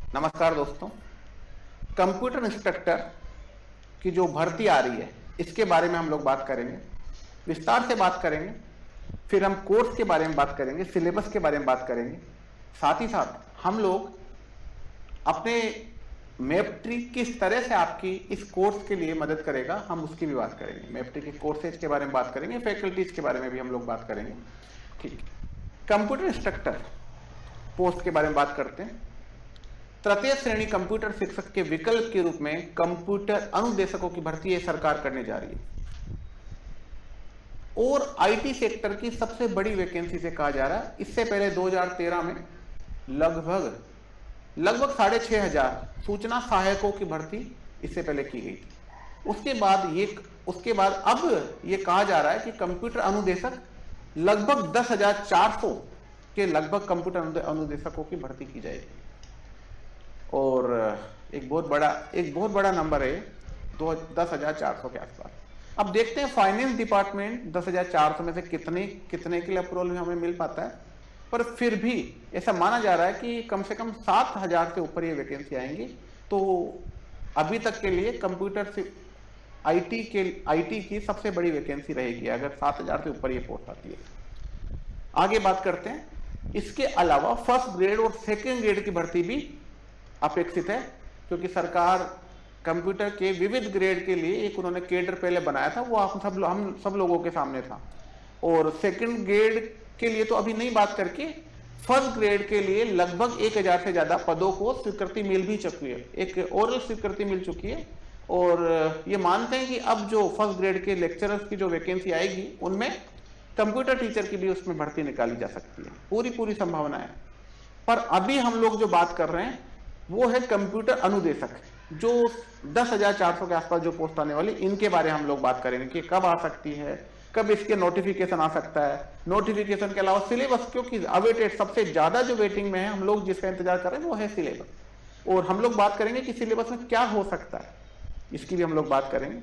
नमस्कार दोस्तों। Computer instructor की जो भर्ती आ रही है इसके बारे में हम लोग बात करेंगे, विस्तार से बात करेंगे। फिर हम कोर्स के बारे में बात करेंगे, सिलेबस के बारे में बात करेंगे। साथ ही साथ हम लोग अपने मैपट्री किस तरह से आपकी इस कोर्स के लिए मदद करेगा हम उसकी भी बात करेंगे। मैपट्री के कोर्सेज के बारे में बात करेंगे, फैकल्टीज के बारे में भी हम लोग बात करेंगे। ठीक, कंप्यूटर इंस्ट्रक्टर पोस्ट के बारे में बात करते हैं। तृतीय श्रेणी कंप्यूटर शिक्षक के विकल्प के रूप में कंप्यूटर अनुदेशकों की भर्ती ये सरकार करने जा रही है और आईटी सेक्टर की सबसे बड़ी वैकेंसी से कहा जा रहा है। इससे पहले 2013 में लगभग 6,500 सूचना सहायकों की भर्ती इससे पहले की गई थी। उसके बाद अब ये कहा जा रहा है कि कंप्यूटर अनुदेशक लगभग 10,400 के लगभग कंप्यूटर अनुदेशकों की भर्ती की जाएगी और एक बहुत बड़ा नंबर है 10,400 के आसपास। अब देखते हैं फाइनेंस डिपार्टमेंट 10,400 में से कितने के लिए अप्रूवल हमें मिल पाता है, पर फिर भी ऐसा माना जा रहा है कि कम से कम 7,000 से ऊपर ये वैकेंसी आएंगी। तो अभी तक के लिए कंप्यूटर से आईटी की सबसे बड़ी वैकेंसी रहेगी अगर 7,000 से ऊपर ये पोस्ट आती है। आगे बात करते हैं। इसके अलावा फर्स्ट ग्रेड और सेकेंड ग्रेड की भर्ती भी अपेक्षित है, क्योंकि सरकार कंप्यूटर के विविध ग्रेड के लिए एक उन्होंने केडर पहले बनाया था, वो हम सब लोगों के सामने था। और सेकंड ग्रेड के लिए तो अभी नहीं बात करके फर्स्ट ग्रेड के लिए लगभग 1,000 से ज्यादा पदों को स्वीकृति मिल भी चुकी है, एक ओरल स्वीकृति मिल चुकी है। और ये मानते हैं कि अब जो फर्स्ट ग्रेड के लेक्चरर्स की जो वैकेंसी आएगी उनमें कंप्यूटर टीचर की भी उसमें भर्ती निकाली जा सकती है, पूरी संभावना है। पर अभी हम लोग जो बात कर रहे हैं वो है कंप्यूटर अनुदेशक, जो 10,400 के आसपास जो पोस्ट आने वाली, इनके बारे में हम लोग बात करेंगे कि कब आ सकती है, कब इसके नोटिफिकेशन आ सकता है। नोटिफिकेशन के अलावा सिलेबस, क्योंकि अवेटेड सबसे ज्यादा जो वेटिंग में है हम लोग जिसका इंतजार कर रहे हैं वो है सिलेबस। और हम लोग बात करेंगे कि सिलेबस में क्या हो सकता है, इसकी भी हम लोग बात करेंगे।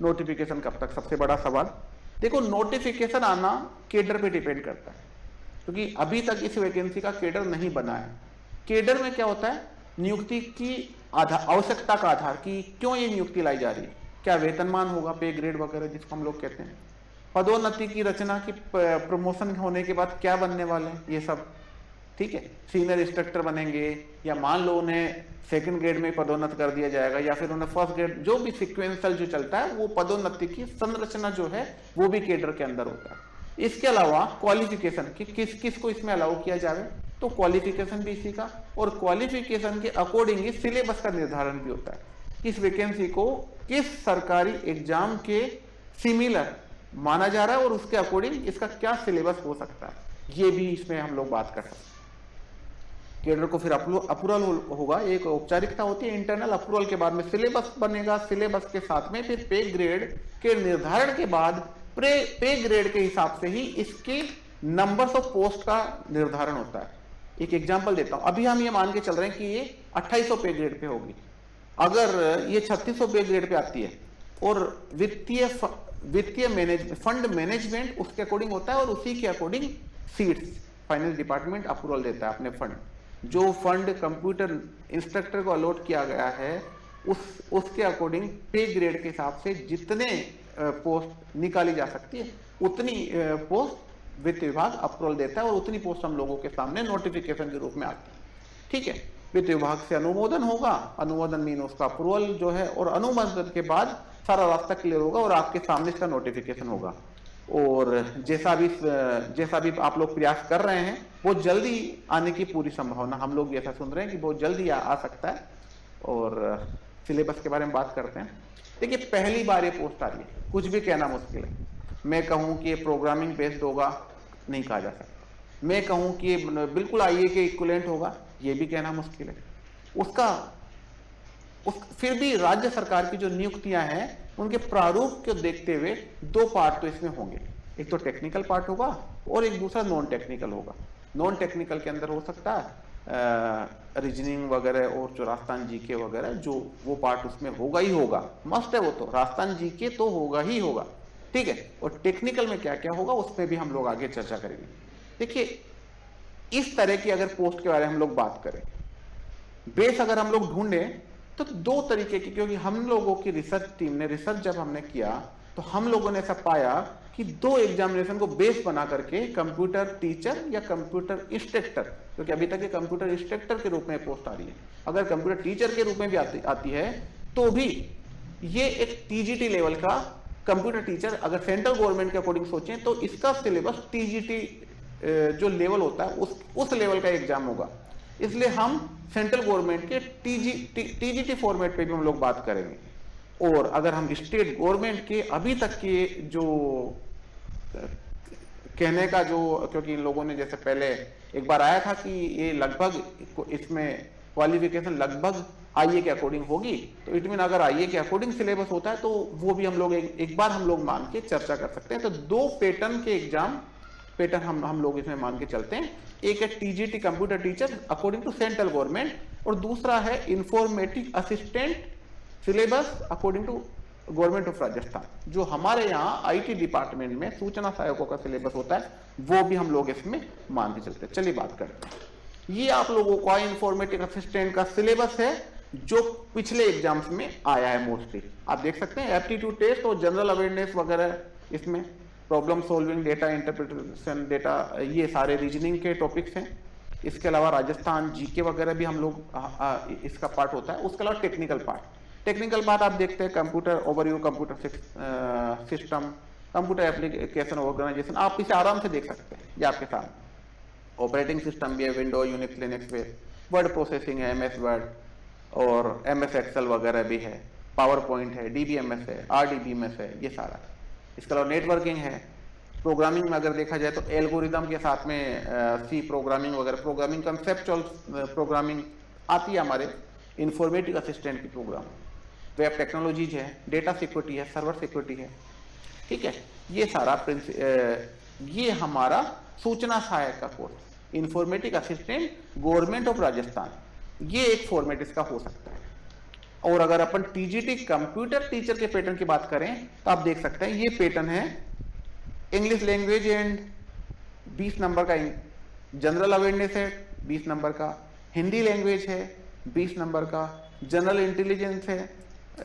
नोटिफिकेशन कब तक, सबसे बड़ा सवाल। देखो, नोटिफिकेशन आना केडर पे डिपेंड करता है, क्योंकि अभी तक इस वैकेंसी का केडर नहीं बना है। केडर में क्या होता है, नियुक्ति की आवश्यकता का आधार कि क्यों ये नियुक्ति लाई जा रही है, क्या वेतनमान होगा, पे ग्रेड वगैरह जिसको हम लोग कहते हैं, पदोन्नति की रचना की प्रमोशन होने के बाद क्या बनने वाले हैं, ये सब। ठीक है, सीनियर इंस्ट्रक्टर बनेंगे या मान लो उन्हें सेकंड ग्रेड में पदोन्नत कर दिया जाएगा या फिर उन्हें फर्स्ट ग्रेड, जो भी सिक्वेंसल जो चलता है वो पदोन्नति की संरचना जो है वो भी केडर के अंदर होता है। इसके अलावा क्वालिफिकेशन कि किस को इसमें अलाउ किया जाए, तो क्वालिफिकेशन भी इसी का, और क्वालिफिकेशन के अकॉर्डिंग ही सिलेबस का निर्धारण भी होता है। इस वैकेंसी को किस सरकारी एग्जाम के सिमिलर माना जा रहा है और उसके अकॉर्डिंग इसका क्या सिलेबस हो सकता है, ये भी इसमें हम लोग बात कर सकते हैं। केडर को फिर अप्रूवल होगा, एक औपचारिकता होती है इंटरनल अप्रूवल के बाद में सिलेबस बनेगा। सिलेबस के साथ में फिर पे ग्रेड के निर्धारण के बाद पे ग्रेड के हिसाब से ही इसके नंबर्स ऑफ पोस्ट का निर्धारण होता है। एक एग्जांपल देता हूं, अभी हम ये मान के चल रहे हैं कि ये 2800 पे ग्रेड पे होगी। अगर ये 3600 पे ग्रेड पे आती है और वित्तीय फंड मैनेजमेंट उसके अकॉर्डिंग होता है और उसी के according seats finance department approval देता है अपने फंड। जो फंड कंप्यूटर इंस्ट्रक्टर को अलॉट किया गया है उसके अकॉर्डिंग पे ग्रेड के हिसाब से जितने पोस्ट निकाली जा सकती है उतनी पोस्ट वित्त विभाग अप्रूवल देता है और उतनी पोस्ट हम लोगों के सामने नोटिफिकेशन के रूप में आती है। ठीक है, वित्त विभाग से अनुमोदन होगा, अनुमोदन मीन उसका अप्रूवल जो है, और अनुमोदन के बाद सारा रास्ता क्लियर होगा और आपके सामने इसका नोटिफिकेशन होगा। और जैसा भी आप लोग प्रयास कर रहे हैं वो जल्दी आने की पूरी संभावना, हम लोग ऐसा सुन रहे हैं कि बहुत जल्दी आ सकता है। और सिलेबस के बारे में बात करते हैं। देखिए, पहली बार ये पोस्ट आ रही है, कुछ भी कहना मुश्किल है। मैं कहूं कि ये प्रोग्रामिंग बेस्ड होगा, नहीं कहा जा सकता। मैं कहूं कि ये बिल्कुल आईए के इक्विवेलेंट होगा, ये भी कहना मुश्किल है। फिर भी राज्य सरकार की जो नियुक्तियां हैं उनके प्रारूप को देखते हुए दो पार्ट तो इसमें होंगे, एक तो टेक्निकल पार्ट होगा और एक दूसरा नॉन टेक्निकल होगा। नॉन टेक्निकल के अंदर हो सकता है रीजनिंग वगैरह और जो राजस्थान जीके वगैरह, जो वो पार्ट उसमें होगा ही होगा, मस्ट है वो तो, राजस्थान जीके तो होगा ही होगा। ठीक है, और टेक्निकल में क्या क्या होगा उस पर भी हम लोग आगे चर्चा करेंगे। देखिए, इस तरह की अगर पोस्ट के बारे में हम लोग बात करें बेस अगर हम लोग ढूंढें तो दो तरीके की, क्योंकि हम लोगों की रिसर्च टीम ने रिसर्च जब हमने किया तो हम लोगों ने ऐसा पाया कि दो एग्जामिनेशन को बेस बना करके कंप्यूटर टीचर या कंप्यूटर इंस्ट्रक्टर, क्योंकि अभी तक ये कंप्यूटर इंस्ट्रक्टर के रूप में पोस्ट आ रही है, अगर कंप्यूटर टीचर के रूप में भी आती है तो भी ये एक टीजीटी लेवल का कंप्यूटर टीचर, अगर सेंट्रल गवर्नमेंट के अकॉर्डिंग सोचें तो इसका सिलेबस टीजीटी जो लेवल होता है उस लेवल का एग्जाम होगा। इसलिए हम सेंट्रल गवर्नमेंट के टीजीटी फॉर्मेट पे भी हम लोग बात करेंगे। और अगर हम स्टेट गवर्नमेंट के अभी तक के जो कहने का जो, क्योंकि इन लोगों ने जैसे पहले एक बार आया था कि ये लगभग इसमें क्वालिफिकेशन लगभग आईए के अकॉर्डिंग होगी, तो इट मीन अगर आईए के अकॉर्डिंग सिलेबस होता है तो वो भी हम लोग एक बार हम लोग मान के चर्चा कर सकते हैं। तो दो पैटर्न के एग्जाम पैटर्न हम लोग इसमें मान के चलते हैं। एक है TGT computer teacher according to central government, और दूसरा है informatic assistant syllabus according to government of Rajasthan. जो हमारे यहाँ आईटी डिपार्टमेंट में सूचना सहायकों का सिलेबस होता है वो भी हम लोग इसमें मान के चलते हैं। चलिए बात करते हैं। ये आप लोगों का इंफॉर्मेटिक असिस्टेंट का सिलेबस है जो पिछले एग्जाम्स में आया है मोस्टली। आप देख सकते हैं एप्टीट्यूड टेस्ट और जनरल अवेयरनेस वगैरह, इसमें problem solving, data interpretation, data, ये सारे रीजनिंग के टॉपिक्स हैं। इसके अलावा राजस्थान जीके वगैरह भी हम लोग इसका पार्ट होता है। उसके अलावा टेक्निकल पार्ट आप देखते हैं computer overview, computer system, computer application organisation, आप इसे आराम से देख सकते हैं। ये आपके सामने ऑपरेटिंग सिस्टम भी है, विंडो, यूनिक्स, लिनक्स पे, वर्ड प्रोसेसिंग है, एमएस वर्ड और एमएस एक्सेल वगैरह भी है, पावर पॉइंट है, डीबीएमएस है, आरडीबीएमएस है, ये सारा। इसके अलावा नेटवर्किंग है। प्रोग्रामिंग में अगर देखा जाए तो एल्गोरिदम के साथ में सी प्रोग्रामिंग वगैरह, प्रोग्रामिंग कंसेप्चुअल प्रोग्रामिंग आती है हमारे इंफॉर्मेटिक असिस्टेंट की प्रोग्राम। वेब टेक्नोलॉजीज है, डेटा सिक्योरिटी है, सर्वर सिक्योरिटी है, ठीक है। ये सारा ये हमारा सूचना सहायक का course informatic assistant government of Rajasthan, ये एक फॉर्मेट इसका हो सकता है। और अगर अपन टीजीटी कंप्यूटर टीचर के पैटर्न की बात करें तो आप देख सकते हैं ये पैटर्न है इंग्लिश लैंग्वेज एंड 20 नंबर का जनरल अवेयरनेस है, 20 नंबर का हिंदी लैंग्वेज है, 20 नंबर का जनरल इंटेलिजेंस है,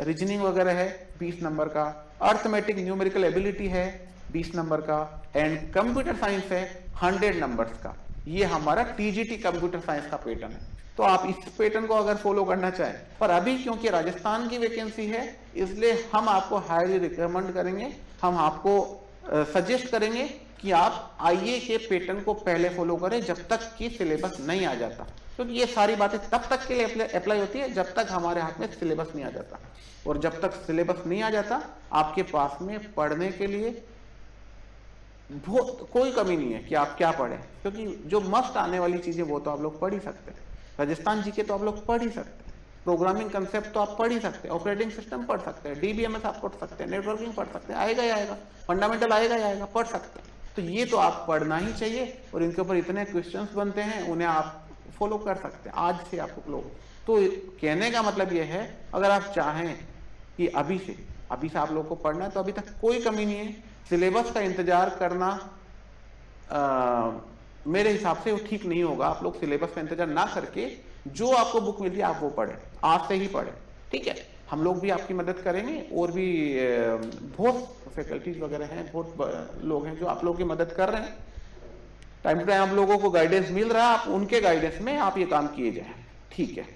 रीजनिंग वगैरह है 20 नंबर का, अर्थमेटिक न्यूमेरिकल एबिलिटी है 20 नंबर का, एंड कंप्यूटर साइंस है 100 नंबर्स का। ये हमारा टीजीटी कंप्यूटर साइंस का पैटर्न है। तो आप इस पैटर्न को अगर फॉलो करना चाहें, पर अभी क्योंकि राजस्थान की वैकेंसी है इसलिए हम आपको हाईली रिकमेंड करेंगे, हम आपको सजेस्ट करेंगे कि आप आईए के पैटर्न को पहले फॉलो करें जब तक कि सिलेबस नहीं आ जाता, क्योंकि ये सारी बातें तब तक के लिए अप्लाई होती है जब तक हमारे हाथ में सिलेबस नहीं आ जाता। और जब तक सिलेबस नहीं आ जाता आपके पास में पढ़ने के लिए बहुत कोई कमी नहीं है कि आप क्या पढ़ें, क्योंकि जो मस्ट आने वाली चीजें वो तो आप लोग पढ़ ही सकते हैं। राजस्थान जीके तो आप लोग पढ़ ही सकते हैं, प्रोग्रामिंग कंसेप्ट तो आप पढ़ ही सकते हैं, ऑपरेटिंग सिस्टम पढ़ सकते हैं, डीबीएमएस आप पढ़ सकते हैं, नेटवर्किंग पढ़ सकते हैं, आएगा ही आएगा, फंडामेंटल आएगा ही आएगा, पढ़ सकते हैं। तो ये तो आप पढ़ना ही चाहिए और इनके ऊपर इतने क्वेश्चंस बनते हैं उन्हें आप फॉलो कर सकते हैं आज से आप लोग। तो कहने का मतलब ये है अगर आप चाहें कि अभी से आप लोग को पढ़ना है तो अभी तक कोई कमी नहीं है। सिलेबस का इंतजार करना मेरे हिसाब से वो ठीक नहीं होगा। आप लोग सिलेबस का इंतजार ना करके जो आपको बुक मिलती है आप वो पढ़ें, आज से ही पढ़ें, ठीक है। हम लोग भी आपकी मदद करेंगे और भी बहुत फैकल्टीज वगैरह हैं, बहुत लोग हैं जो आप लोगों की मदद कर रहे हैं। टाइम टू टाइम आप लोगों को गाइडेंस मिल रहा है, आप उनके गाइडेंस में आप ये काम किए जाए, ठीक है।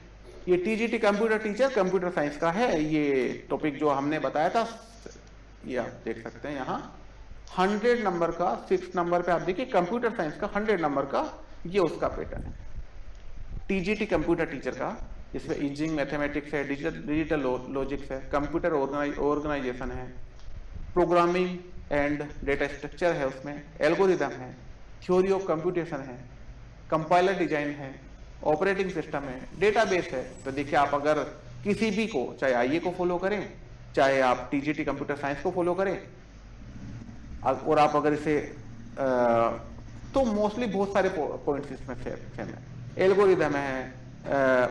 ये TGT computer teacher computer science का है ये टॉपिक जो हमने बताया था, ये आप देख सकते हैं यहाँ 100 नंबर का 6 नंबर पे आप देखिए कंप्यूटर साइंस का 100 नंबर का ये उसका पैटर्न है टीजीटी कंप्यूटर टीचर का। इसमें इंजीनियरिंग मैथमेटिक्स है, डिजिटल लॉजिक्स है, कंप्यूटर ऑर्गेनाइजेशन है, प्रोग्रामिंग एंड डेटा स्ट्रक्चर है, उसमें एल्गोरिदम है, थ्योरी ऑफ कंप्यूटेशन है, कंपाइलर डिजाइन है, ऑपरेटिंग सिस्टम है, डेटाबेस है। तो देखिए आप अगर किसी भी को चाहे आईए को फॉलो करें चाहे आप टीजीटी कंप्यूटर साइंस को फॉलो करें और आप अगर इसे तो मोस्टली बहुत सारे पॉइंट्स इसमें सेम है। एल्गोरिदम है,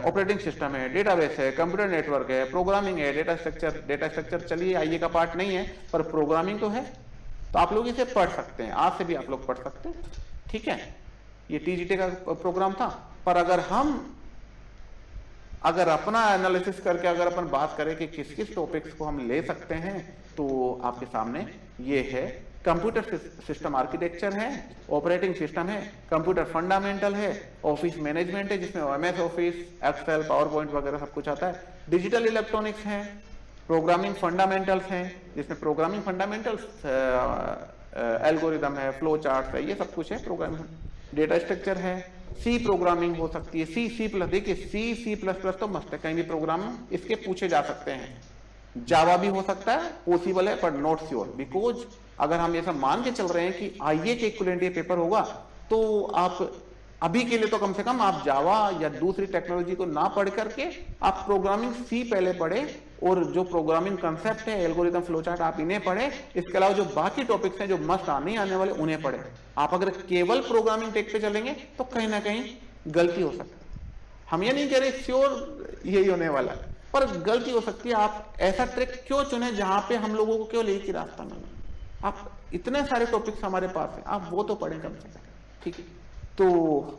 ऑपरेटिंग सिस्टम है, डेटाबेस है, कंप्यूटर नेटवर्क है, प्रोग्रामिंग है, डेटा स्ट्रक्चर चलिए आईए का पार्ट नहीं है पर प्रोग्रामिंग तो है, तो आप लोग इसे पढ़ सकते हैं, आज से भी आप लोग पढ़ सकते हैं, ठीक है। ये टीजीटी का प्रोग्राम था। पर अगर हम अगर अपना एनालिसिस करके अगर अपन बात करें कि किस किस टॉपिक्स को हम ले सकते हैं, तो आपके सामने ये है, कंप्यूटर सिस्टम आर्किटेक्चर है, ऑपरेटिंग सिस्टम है, कंप्यूटर फंडामेंटल है, ऑफिस मैनेजमेंट है जिसमें MS Office, Excel, power point वगैरह सब कुछ आता है, डिजिटल इलेक्ट्रॉनिक्स है, प्रोग्रामिंग फंडामेंटल्स हैं जिसमें प्रोग्रामिंग फंडामेंटल्स, एल्गोरिदम है, फ्लो चार्ट है, ये सब कुछ है प्रोग्रामिंग, डेटा स्ट्रक्चर है, सी प्रोग्रामिंग हो सकती है, सी प्लस, देखिए सी प्लस प्लस तो मस्त है, कहीं भी प्रोग्राम इसके पूछे जा सकते हैं, जावा भी हो सकता है, पॉसिबल है, पर नॉट श्योर, बिकॉज अगर हम ये सब मान के चल रहे हैं कि आईए के इक्विवेलेंट ये पेपर होगा, तो आप अभी के लिए तो कम से कम आप जावा या दूसरी टेक्नोलॉजी को ना पढ़ करके आप प्रोग्रामिंग सी पहले पढ़े, और जो प्रोग्रामिंग कंसेप्ट है, एल्गोरिथम, फ्लोचार्ट, आप इन्हें पढ़े, इसके अलावा जो बाकी टॉपिक्स हैं जो मस्ट आने वाले उन्हें पढ़े। आप अगर केवल प्रोग्रामिंग टेक पे चलेंगे तो कहीं ना कहीं गलती हो सकती है। हम ये नहीं कह रहे श्योर यही होने वाला है, पर गलती हो सकती है। आप ऐसा ट्रैक क्यों चुने जहां पे हम लोगों को केवल एक ही रास्ता मिले? आप इतने सारे टॉपिक्स हमारे पास हैं, आप वो तो पढ़ें कम से कम, ठीक है। तो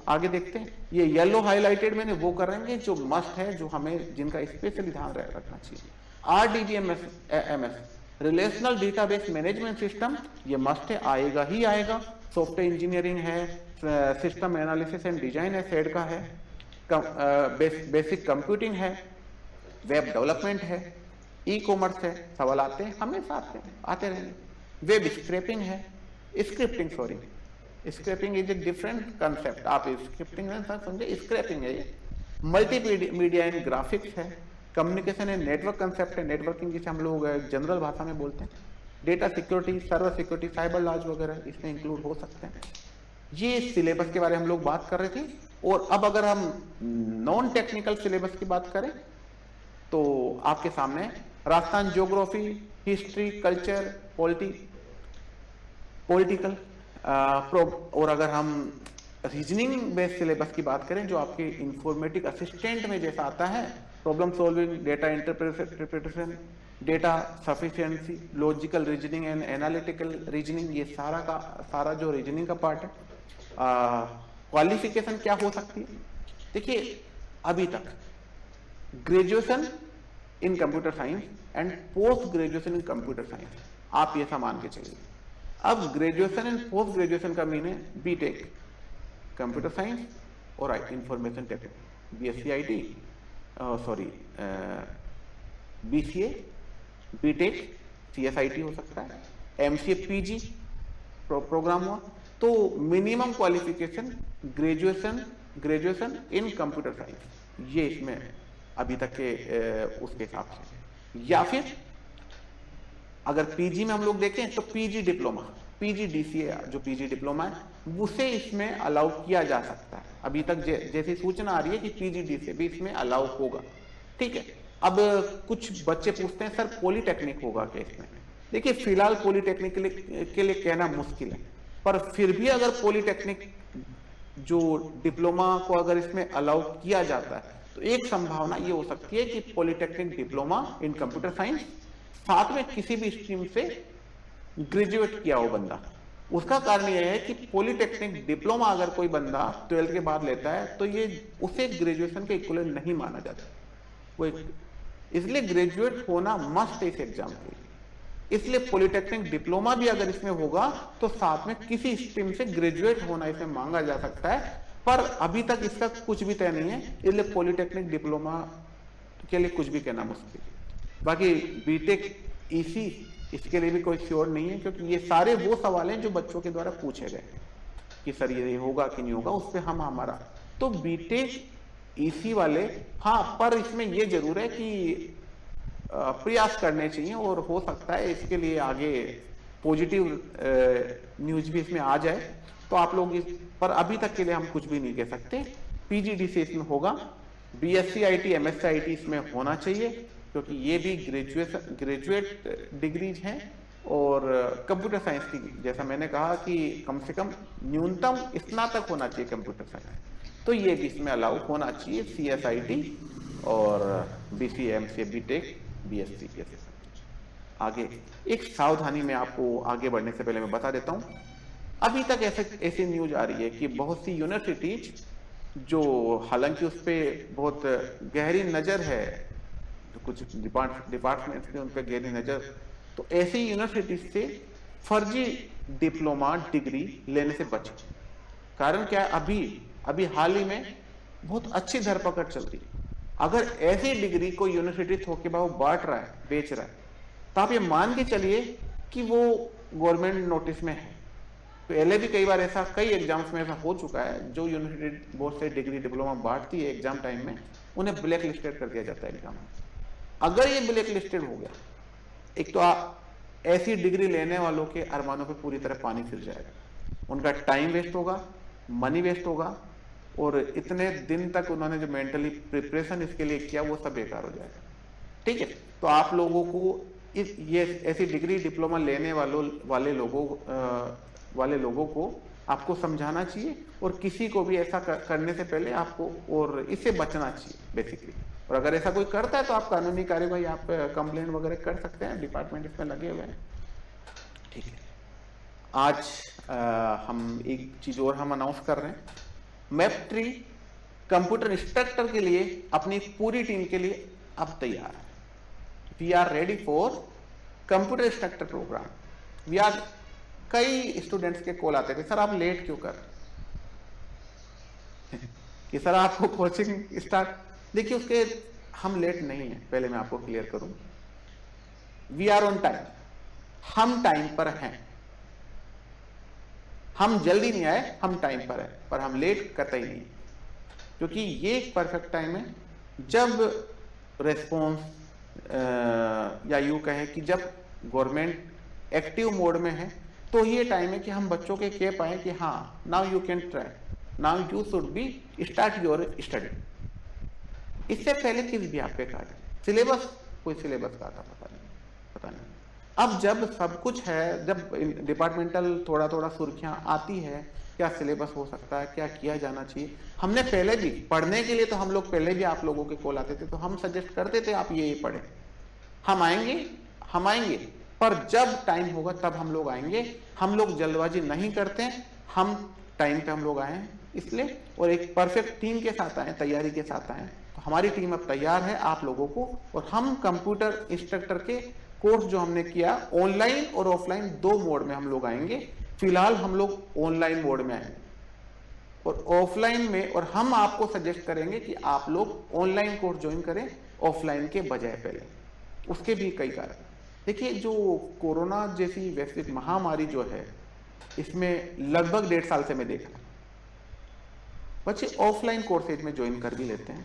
आगे देखते हैं, ये येलो हाईलाइटेड मैंने वो कर रहे हैं जो मस्ट है, जो हमें जिनका स्पेशली ध्यान रखना चाहिए। RDBMS relational database management system, ये मस्ट है, आएगा ही आएगा। सॉफ्टवेयर इंजीनियरिंग है, सिस्टम एनालिसिस एंड डिजाइन है, सेड का है, बेसिक कंप्यूटिंग है, वेब डेवलपमेंट है, ई कॉमर्स है, सवाल आते हैं हमेशा, आते रहेंगे। वेब स्क्रैपिंग है, scraping is a different concept, आप स्क्रिप्टिंग में समझे, स्क्रैपिंग है ये। मल्टीमीडिया एंड ग्राफिक्स है, कम्युनिकेशन एंड नेटवर्क कंसेप्ट है, नेटवर्किंग जिसे हम लोग जनरल भाषा में बोलते हैं। Data security, server security, cyber laws वगैरह इसमें इंक्लूड हो सकते हैं। ये सिलेबस के बारे में हम लोग बात कर रहे थे। और अब अगर हम नॉन टेक्निकल सिलेबस की बात करें तो आपके सामने Rajasthan geography, history, culture, political, और अगर हम रीजनिंग बेस्ड सिलेबस की बात करें जो आपके इंफॉर्मेटिक असिस्टेंट में जैसा आता है, problem solving, data interpretation, data sufficiency, logical reasoning and analytical reasoning, ये सारा का सारा जो रीजनिंग का पार्ट है। क्वालिफिकेशन क्या हो सकती है? देखिए, अभी तक graduation in computer science and post graduation in computer science, आप ये मान के चलिए। अब ग्रेजुएशन एंड पोस्ट ग्रेजुएशन का मीन है बीटेक कंप्यूटर साइंस और information technology, BSc IT, sorry BCA, BTech, CSIT हो सकता है, एमसीए, पीजी प्रोग्राम हुआ, तो minimum qualification graduation in computer science, ये इसमें अभी तक के उसके हिसाब से। या फिर अगर पीजी में हम लोग देखें तो पीजी डिप्लोमा, पीजीडीसीए जो पीजी डिप्लोमा है उसे इसमें अलाउ किया जा सकता है। अभी तक जैसी सूचना आ रही है कि पीजीडीसीए भी इसमें अलाउ होगा, ठीक है। अब कुछ बच्चे पूछते हैं सर पॉलीटेक्निक होगा क्या इसमें? देखिए, फिलहाल पॉलीटेक्निक के लिए कहना मुश्किल है, पर फिर भी अगर पॉलीटेक्निक जो डिप्लोमा को अगर इसमें अलाउ किया जाता है तो एक संभावना ये हो सकती है कि polytechnic diploma in computer science साथ में किसी भी स्ट्रीम से ग्रेजुएट किया हो बंदा। उसका कारण यह है कि पॉलीटेक्निक डिप्लोमा अगर कोई बंदा 12th के बाद लेता है तो ये उसे ग्रेजुएशन के इक्विवेलेंट नहीं माना जाता, वो इसलिए ग्रेजुएट होना मस्ट है इस एग्जाम के लिए। इसलिए पॉलीटेक्निक डिप्लोमा भी अगर इसमें होगा तो साथ में किसी स्ट्रीम से ग्रेजुएट होना इसमें मांगा जा सकता है, पर अभी तक इसका कुछ भी तय नहीं है, इसलिए पॉलीटेक्निक डिप्लोमा के लिए कुछ भी कहना मुश्किल। बाकी बीटेक, ईसी, इसके लिए भी कोई श्योर नहीं है, क्योंकि ये सारे वो सवाल हैं जो बच्चों के द्वारा पूछे गए कि सर ये होगा कि नहीं होगा, उस पर हम हमारा तो बीटेक, ईसी वाले, हाँ, पर इसमें ये जरूर है कि प्रयास करने चाहिए और हो सकता है इसके लिए आगे पॉजिटिव न्यूज भी इसमें आ जाए, तो आप लोग इस पर अभी तक के लिए हम कुछ भी नहीं कह सकते। पीजीडीसी इसमें होगा, बीएससी आईटी, एमएससी आईटी इसमें होना चाहिए, क्योंकि ये भी ग्रेजुएट डिग्रीज हैं, और कंप्यूटर साइंस की जैसा मैंने कहा कि कम से कम न्यूनतम स्नातक होना चाहिए कंप्यूटर साइंस, तो ये भी इसमें अलाउ होना चाहिए, सीएसआईटी और बीसीए, एमसीए, बीटेक, बीएससी के। आगे एक सावधानी में आपको आगे बढ़ने से पहले मैं बता देता हूं, अभी तक ऐसी न्यूज आ रही है कि बहुत सी यूनिवर्सिटीज जो हालांकि उस पर बहुत गहरी नज़र है, तो कुछ डिपार्टमेंट्स की उन पर गहरी नज़र, तो ऐसी यूनिवर्सिटी से फर्जी डिप्लोमा डिग्री लेने से बचें। कारण क्या है, अभी अभी हाल ही में बहुत अच्छी धरपकड़ चल रही है। अगर ऐसी डिग्री कोई यूनिवर्सिटी थोक के भाव बांट रहा है, बेच रहा है, तो आप ये मान के चलिए कि वो गवर्नमेंट नोटिस में है। पहले भी कई बार ऐसा, कई एग्जाम्स में ऐसा हो चुका है, जो यूनिवर्सिटी बहुत से डिग्री डिप्लोमा बांटती है एग्जाम टाइम में, उन्हें ब्लैक लिस्टेड कर दिया जाता है एग्जाम में। अगर ये ब्लैक लिस्टेड हो गया, एक तो ऐसी डिग्री लेने वालों के अरमानों पे पूरी तरह पानी फिर जाएगा, उनका टाइम वेस्ट होगा, मनी वेस्ट होगा, और इतने दिन तक उन्होंने जो मेंटली प्रिपरेशन इसके लिए किया वो सब बेकार हो जाएगा। ठीक है, तो आप लोगों को ये ऐसी डिग्री डिप्लोमा लेने वाले लोगों को आपको समझाना चाहिए, और किसी को भी ऐसा करने से पहले आपको और इससे बचना चाहिए बेसिकली। और अगर ऐसा कोई करता है तो आप कानूनी कार्यवाही, आप कंप्लेंट वगैरह कर सकते हैं, डिपार्टमेंट इसमें लगे हुए हैं। ठीक है, आज हम एक चीज और हम अनाउंस कर रहे हैं, मैपट्री कंप्यूटर इंस्ट्रक्टर के लिए अपनी पूरी टीम के लिए अब तैयार है। We are ready for computer instructor program. We are, कई स्टूडेंट्स के कॉल आते थे, सर आप लेट क्यों कर कि सर आपको कोचिंग स्टार्ट, देखिए उसके हम लेट नहीं है, पहले मैं आपको क्लियर करूं, वी आर ऑन टाइम, हम टाइम पर हैं, हम जल्दी नहीं आए, हम टाइम पर है, पर हम लेट कतई नहीं, क्योंकि ये एक परफेक्ट टाइम है जब रेस्पॉन्स या यूं कहें कि जब गवर्नमेंट एक्टिव मोड में है, तो ये टाइम है कि हम बच्चों के कह पाए कि हाँ now you can try, now you should be start your study. इससे पहले चीज भी आपके कहा जाए, सिलेबस, कोई सिलेबस का था पता नहीं। अब जब सब कुछ है, जब डिपार्टमेंटल थोड़ा थोड़ा सुर्खियां आती है, क्या सिलेबस हो सकता है, क्या किया जाना चाहिए, हमने पहले भी पढ़ने के लिए, तो हम लोग पहले भी आप लोगों के कॉल आते थे तो हम सजेस्ट करते थे आप ये पढ़ें, हम आएंगे, पर जब टाइम होगा तब हम लोग आएंगे। हम लोग जल्दबाजी नहीं करते हैं, हम टाइम पे हम लोग आए इसलिए, और एक परफेक्ट टीम के साथ आए, तैयारी के साथ आए। तो हमारी टीम अब तैयार है आप लोगों को, और हम कंप्यूटर इंस्ट्रक्टर के कोर्स जो हमने किया ऑनलाइन और ऑफलाइन दो मोड में हम लोग आएंगे। फिलहाल हम लोग ऑनलाइन मोड में आएंगे और ऑफलाइन में, और हम आपको सजेस्ट करेंगे कि आप लोग ऑनलाइन कोर्स ज्वाइन करें ऑफलाइन के बजाय पहले। उसके भी कई कारण, देखिए जो कोरोना जैसी वैश्विक महामारी जो है, इसमें लगभग 1.5 साल से मैं देख रहा हूं बच्चे ऑफलाइन कोर्सेज में ज्वाइन कर भी लेते हैं,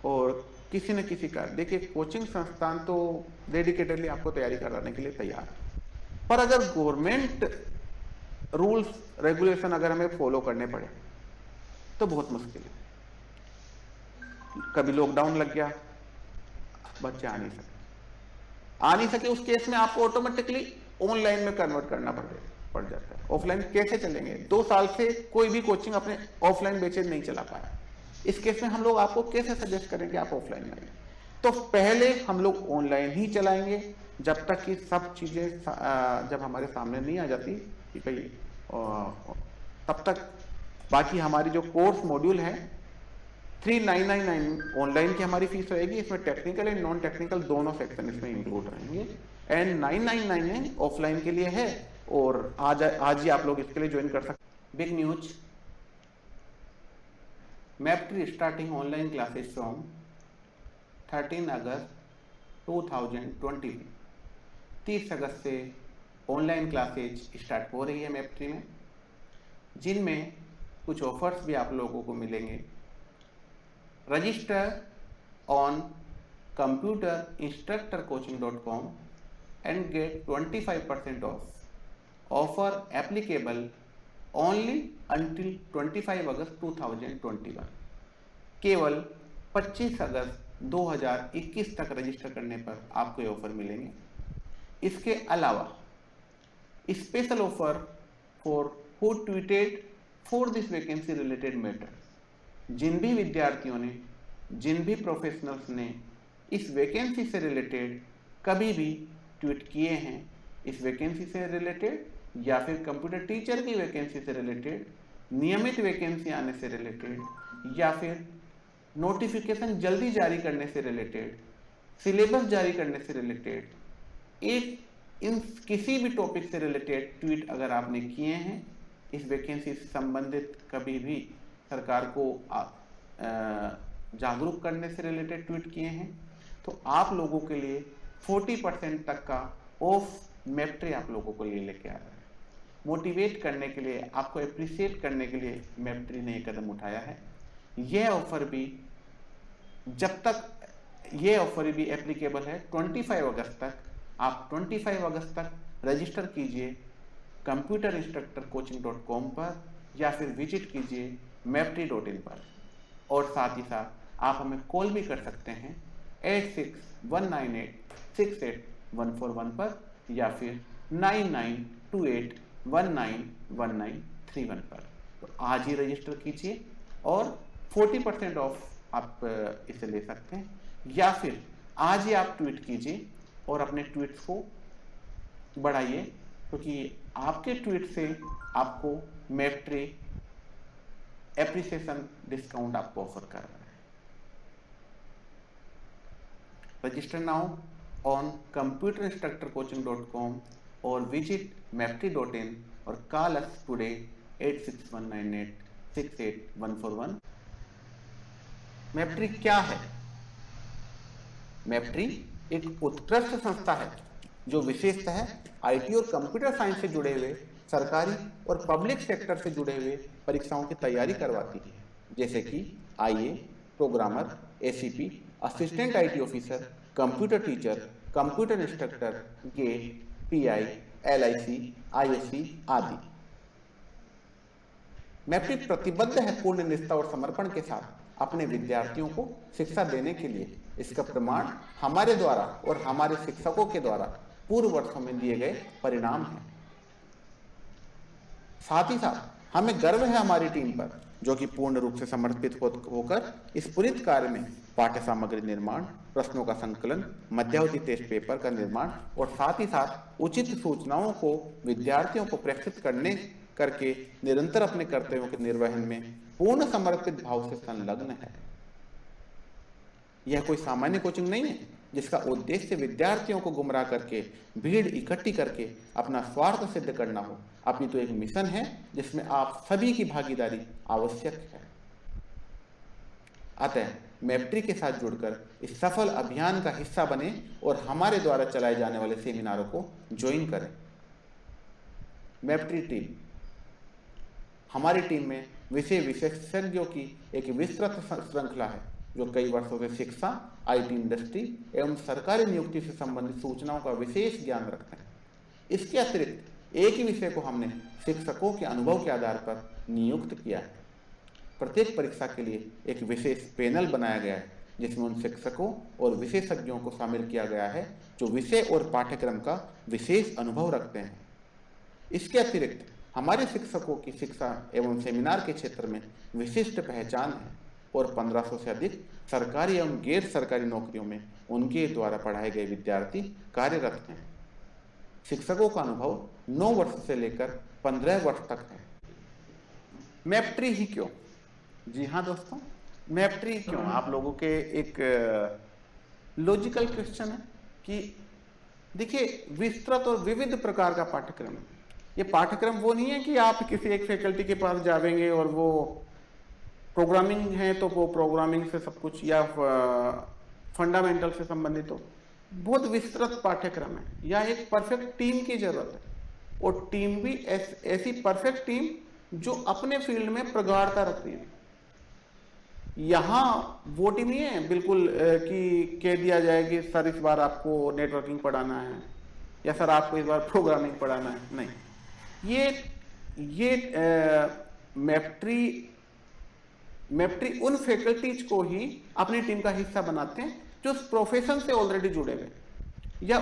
और किसी न किसी का, देखिए कोचिंग संस्थान तो डेडिकेटेडली आपको तैयारी कराने के लिए तैयार है, पर अगर गवर्नमेंट रूल्स रेगुलेशन अगर हमें फॉलो करने पड़े तो बहुत मुश्किल है। कभी लॉकडाउन लग गया, बच्चे आ नहीं सके, उस केस में आपको ऑटोमेटिकली ऑनलाइन में कन्वर्ट करना पड़ जाता है। ऑफलाइन कैसे चलेंगे? 2 साल से कोई भी कोचिंग अपने ऑफलाइन बैचेज नहीं चला पाया, इस केस में हम लोग आपको कैसे सजेस्ट करें कि आप ऑफलाइन में आइए? तो पहले हम लोग ऑनलाइन ही चलाएंगे जब तक कि सब चीजें जब हमारे सामने नहीं आ जाती कि भाई, तब तक बाकी हमारी जो कोर्स मॉड्यूल है 3999 ऑनलाइन की हमारी फीस रहेगी, इसमें टेक्निकल एंड नॉन टेक्निकल दोनों सेक्शन इसमें इंक्लूड रहेंगे, एंड 9999 ऑफलाइन के लिए है, और आज ही आप लोग इसके लिए ज्वाइन कर सकते। बिग न्यूज, मैपट्री starting online classes from 13 August 2020। 30 अगस्त से ऑनलाइन क्लासेज स्टार्ट हो रही है मैपट्री में, जिनमें कुछ ऑफर्स भी आप लोगों को मिलेंगे। Register on computerinstructorcoaching.com and get 25% off. Offer applicable only until 25 अगस्त 2021। केवल 25 अगस्त 2021 तक रजिस्टर करने पर आपको ये ऑफर मिलेंगे। इसके अलावा special offer for who tweeted for this vacancy related matter, जिन भी विद्यार्थियों ने, जिन भी प्रोफेशनल्स ने इस वैकेंसी से रिलेटेड कभी भी ट्वीट किए हैं, इस वैकेंसी से रिलेटेड या फिर कंप्यूटर टीचर की वैकेंसी से रिलेटेड, नियमित वैकेंसी आने से रिलेटेड या फिर नोटिफिकेशन जल्दी जारी करने से रिलेटेड, सिलेबस जारी करने से रिलेटेड, एक इन किसी भी टॉपिक से रिलेटेड ट्वीट अगर आपने किए हैं, इस वैकेंसी से संबंधित कभी भी सरकार को जागरूक करने से रिलेटेड ट्वीट किए हैं, तो आप लोगों के लिए 40% तक का ऑफ मैप्ट्री आप लोगों को लिए लेके आ रहा है। मोटिवेट करने के लिए, आपको अप्रिशिएट करने के लिए मैप्ट्री ने एक कदम उठाया है। यह ऑफर भी जब तक ये ऑफर भी एप्लीकेबल है 25 अगस्त तक। आप 25 अगस्त तक रजिस्टर कीजिए computerinstructorcoaching.com पर या फिर विजिट कीजिए maptree.in पर, और साथ ही साथ आप हमें कॉल भी कर सकते हैं 8619868141 पर या फिर 9928191931 पर। तो आज ही रजिस्टर कीजिए और 40% ऑफ आप इसे ले सकते हैं, या फिर आज ही आप ट्वीट कीजिए और अपने ट्वीट्स को बढ़ाइए, क्योंकि आपके ट्वीट से आपको मैप्ट्री एप्रिसिएशन डिस्काउंट आपको ऑफर कर रहा है। रजिस्टर नाउ ऑन computerinstructorcoaching.com और विजिट maptree.in और कॉल अस टुडे 8619868141। मैप्ट्री क्या है? मैप्ट्री एक उत्कृष्ट संस्था है जो विशेषतः आईटी और कंप्यूटर साइंस से जुड़े हुए सरकारी और पब्लिक सेक्टर से जुड़े हुए परीक्षाओं की तैयारी करवाती है, जैसे कि IA, programmer, ACP, assistant IT officer, computer teacher, computer instructor, GATE, PI, LIC, ISC आदि। मैप्ट्री प्रतिबद्ध है पूर्ण निष्ठा और समर्पण के साथ अपने विद्यार्थियों को शिक्षा देने के लिए। इसका प्रमाण हमारे द्वारा और हमारे शिक्षकों के द्वारा पूर्व वर्षों में दिए गए परिणाम हैं। साथ ही साथ हमें गर्व है हमारी टीम पर, जो कि पूर्ण रूप से समर्पित होकर इस पुनीत कार्य में पाठ्य सामग्री निर्माण, प्रश्नों का संकलन, मध्यावधि टेस्ट पेपर का निर्माण और साथ ही साथ उचित सूचनाओं को विद्यार्थियों को प्रेषित करके निरंतर अपने कर्तव्यों के निर्वहन में पूर्ण समर्पित भाव से संलग्न है। यह कोई सामान्य कोचिंग नहीं है जिसका उद्देश्य विद्यार्थियों को गुमराह करके भीड़ इकट्ठी करके अपना स्वार्थ सिद्ध करना हो। अपनी तो एक मिशन है जिसमें आप सभी की भागीदारी आवश्यक है। अतः मैप्ट्री के साथ जुड़कर इस सफल अभियान का हिस्सा बने और हमारे द्वारा चलाए जाने वाले सेमिनारों को ज्वाइन करें। मैप्ट्री टीम, हमारी टीम में विषय विशेषज्ञों की एक विस्तृत श्रृंखला है जो कई वर्षों से शिक्षा, आईटी इंडस्ट्री एवं सरकारी नियुक्ति से संबंधित सूचनाओं का विशेष ज्ञान रखते हैं। इसके अतिरिक्त एक ही विषय को हमने शिक्षकों के अनुभव के आधार पर नियुक्त किया है। प्रत्येक परीक्षा के लिए एक विशेष पैनल बनाया गया है जिसमें उन शिक्षकों और विशेषज्ञों को शामिल किया गया है जो विषय और पाठ्यक्रम का विशेष अनुभव रखते हैं। इसके अतिरिक्त हमारे शिक्षकों की शिक्षा एवं सेमिनार के क्षेत्र में विशिष्ट पहचान है और 1500 से अधिक सरकारी एवं गैर सरकारी नौकरियों में उनके द्वारा पढ़ाए गए विद्यार्थी कार्यरत हैं। शिक्षकों का अनुभव 9 वर्ष से लेकर 15 वर्ष तक है। मैप्ट्री ही क्यों? जी हाँ दोस्तों, मैप्ट्री क्यों? आप लोगों के एक लॉजिकल क्वेश्चन है कि देखिए, विस्तृत और विविध प्रकार का पाठ्यक्रम है। ये पाठ्यक्रम वो नहीं है कि आप किसी एक फैकल्टी के पास जाएंगे और वो प्रोग्रामिंग है तो वो प्रोग्रामिंग से सब कुछ या फंडामेंटल से संबंधित हो। बहुत विस्तृत पाठ्यक्रम है। यह एक परफेक्ट टीम की जरूरत है और टीम भी ऐसी परफेक्ट टीम जो अपने फील्ड में प्रगाढ़ता रखती है। यहाँ वो टीम नहीं है बिल्कुल कि कह दिया जाए कि सर इस बार आपको नेटवर्किंग पढ़ाना है या सर आपको इस बार प्रोग्रामिंग पढ़ाना है। नहीं, ये मैप्ट्री उन फैकल्टीज को ही अपनी टीम का हिस्सा बनाते हैं जो उस प्रोफेशन से ऑलरेडी जुड़े हुए या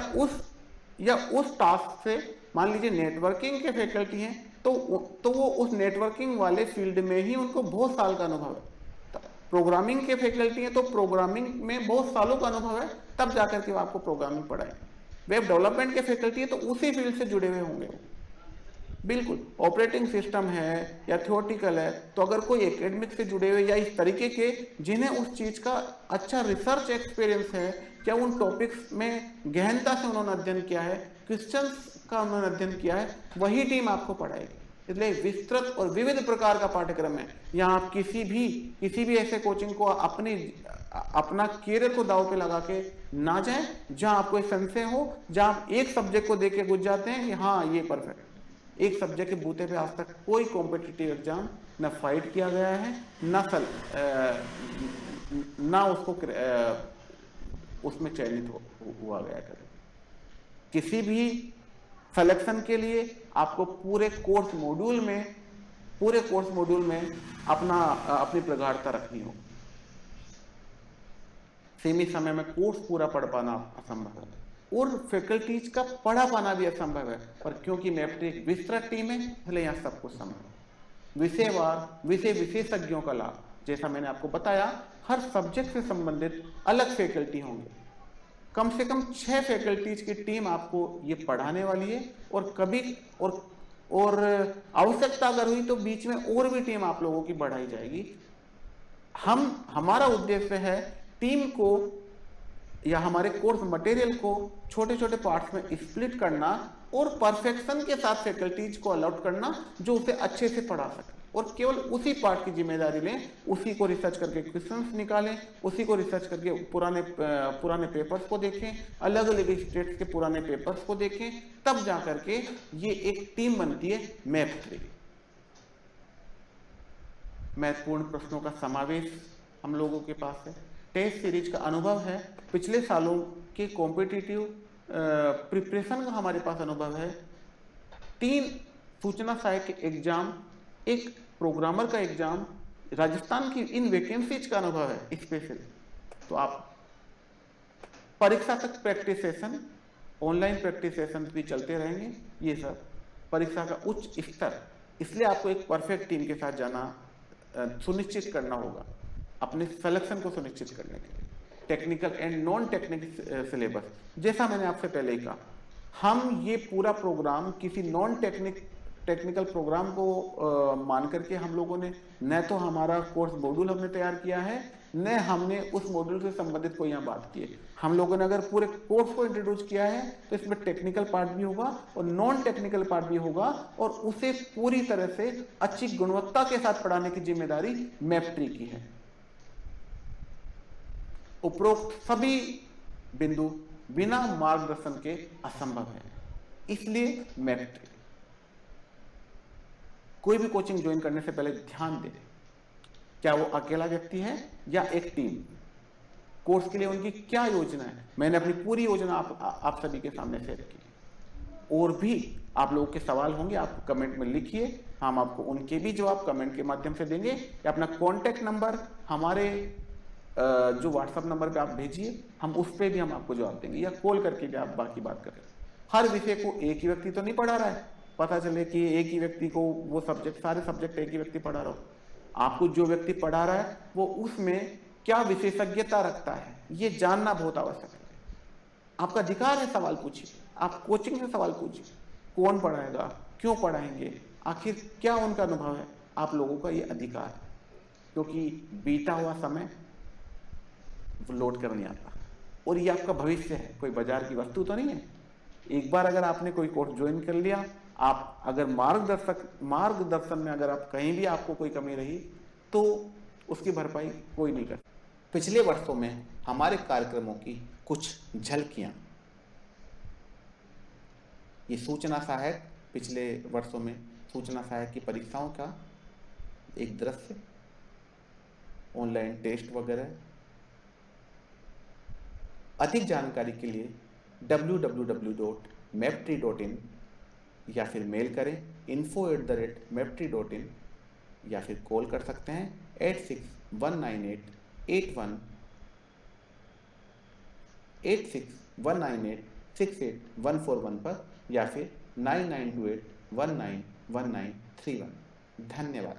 उस टास्क से। मान लीजिए नेटवर्किंग के फैकल्टी हैं तो वो उस नेटवर्किंग वाले फील्ड में ही उनको बहुत साल का अनुभव है। प्रोग्रामिंग के फैकल्टी हैं तो प्रोग्रामिंग में बहुत सालों का अनुभव है, तब जाकर के वो आपको प्रोग्रामिंग पढ़ाए। वेब डेवलपमेंट के फैकल्टी है तो उसी फील्ड से जुड़े हुए होंगे। बिल्कुल, ऑपरेटिंग सिस्टम है या थियोरटिकल है, तो अगर कोई एकेडमिक से जुड़े हुए या इस तरीके के जिन्हें उस चीज़ का अच्छा रिसर्च एक्सपीरियंस है, क्या उन टॉपिक्स में गहनता से उन्होंने अध्ययन किया है, क्वेश्चंस का उन्होंने अध्ययन किया है, वही टीम आपको पढ़ाएगी। इसलिए विस्तृत और विविध प्रकार का पाठ्यक्रम है। यहाँ आप किसी भी ऐसे कोचिंग को अपना करियर को दांव पे लगा के ना जाएं, जहां आपको संशय हो, जहां आप एक सब्जेक्ट को देख के गुज जाते हैं कि हाँ ये परफेक्ट। एक सब्जेक्ट के बूते पे आज तक कोई कॉम्पिटिटिव एग्जाम न फाइट किया गया है, ना उसको उसमें चयनित हुआ गया है। किसी भी सिलेक्शन के लिए आपको पूरे कोर्स मॉड्यूल में अपनी प्रगाढ़ता रखनी हो। सीमित समय में कोर्स पूरा पढ़ पाना असंभव है और फैकल्टीज का पढ़ा पाना भी असंभव है, पर क्योंकि मैप्ट्री एक विस्तृत टीम है इसलिए यहाँ सब कुछ संभव है। विषयवार विशेषज्ञों का लाभ, जैसा मैंने आपको बताया, हर सब्जेक्ट से संबंधित अलग फैकल्टी होंगे। कम से कम 6 फैकल्टीज की टीम आपको ये पढ़ाने वाली है और और आवश्यकता अगर हुई तो बीच में और भी टीम आप लोगों की बढ़ाई जाएगी। हमारा उद्देश्य है टीम को या हमारे कोर्स मटेरियल को छोटे छोटे पार्ट्स में स्प्लिट करना और परफेक्शन के साथ फैकल्टीज को अलॉट करना जो उसे अच्छे से पढ़ा सके, और केवल उसी पार्ट की जिम्मेदारी लें, उसी को रिसर्च करके क्वेश्चंस निकालें, उसी को रिसर्च करके पुराने पेपर्स को देखें, अलग अलग स्टेट्स के पुराने पेपर्स को देखें, तब जा करके ये एक टीम बनती है मैप्ट्री। महत्वपूर्ण प्रश्नों का समावेश हम लोगों के पास है। टेस्ट सीरीज का अनुभव है, पिछले सालों के कॉम्पिटिटिव प्रिपरेशन का हमारे पास अनुभव है। 3 सूचना सहायक एग्जाम, एक प्रोग्रामर का एग्जाम, राजस्थान की इन वैकेंसीज का अनुभव है स्पेशल। तो आप परीक्षा तक practice session, online practice session भी चलते रहेंगे। ये सब परीक्षा का उच्च स्तर, इसलिए आपको एक परफेक्ट टीम के साथ जाना सुनिश्चित करना होगा अपने सिलेक्शन को सुनिश्चित करने के लिए। Technical and non technical syllabus, जैसा मैंने आपसे पहले ही कहा, हम ये पूरा प्रोग्राम किसी नॉन टेक्निकल प्रोग्राम को मान करके हम लोगों ने न तो हमारा कोर्स मॉड्यूल हमने तैयार किया है, न हमने उस मॉड्यूल से संबंधित कोई यहाँ बात की है। हम लोगों ने अगर पूरे कोर्स को इंट्रोड्यूस किया है तो इसमें टेक्निकल पार्ट भी होगा और नॉन टेक्निकल पार्ट भी होगा, और उसे पूरी तरह से अच्छी गुणवत्ता के साथ पढ़ाने की जिम्मेदारी मैप्ट्री की है। उपरोक्त सभी बिंदु बिना मार्गदर्शन के असंभव है, इसलिए मैप्ट्री। कोई भी कोचिंग ज्वाइन करने से पहले ध्यान दें, क्या वो अकेला व्यक्ति है या एक टीम, कोर्स के लिए उनकी क्या योजना है। मैंने अपनी पूरी योजना आप सभी के सामने शेयर की। और भी आप लोगों के सवाल होंगे, आप कमेंट में लिखिए, हम आपको उनके भी जवाब कमेंट के माध्यम से देंगे, या अपना कॉन्टैक्ट नंबर हमारे जो व्हाट्सएप नंबर पे आप भेजिए, हम उस पर भी हम आपको जवाब देंगे, या कॉल करके भी आप बाकी बात करें। हर विषय को एक ही व्यक्ति तो नहीं पढ़ा रहा है, पता चले कि एक ही व्यक्ति को वो सब्जेक्ट, सारे सब्जेक्ट एक ही व्यक्ति पढ़ा रहा हो। आपको जो व्यक्ति पढ़ा रहा है वो उसमें क्या विशेषज्ञता रखता है, ये जानना बहुत आवश्यक है। आपका अधिकार है, सवाल पूछिए, आप कोचिंग से सवाल पूछिए, कौन पढ़ाएगा, क्यों पढ़ाएंगे, आखिर क्या उनका अनुभव है, आप लोगों का ये अधिकार है। क्योंकि बीता हुआ समय लौट कर नहीं आता, और ये आपका भविष्य है, कोई बाजार की वस्तु तो नहीं है। एक बार अगर आपने कोई कोर्स ज्वाइन कर लिया, आप अगर मार्गदर्शन में अगर आप कहीं भी आपको कोई कमी रही तो उसकी भरपाई कोई नहीं कर। पिछले वर्षों में हमारे कार्यक्रमों की कुछ झलकियां, ये सूचना सहायक, पिछले वर्षों में सूचना सहायक की परीक्षाओं का एक दृश्य, ऑनलाइन टेस्ट वगैरह। अधिक जानकारी के लिए www.maptree.in या फिर मेल करें info@maptree.in, या फिर कॉल कर सकते हैं 8619868141 पर, या फिर 9928191931। धन्यवाद।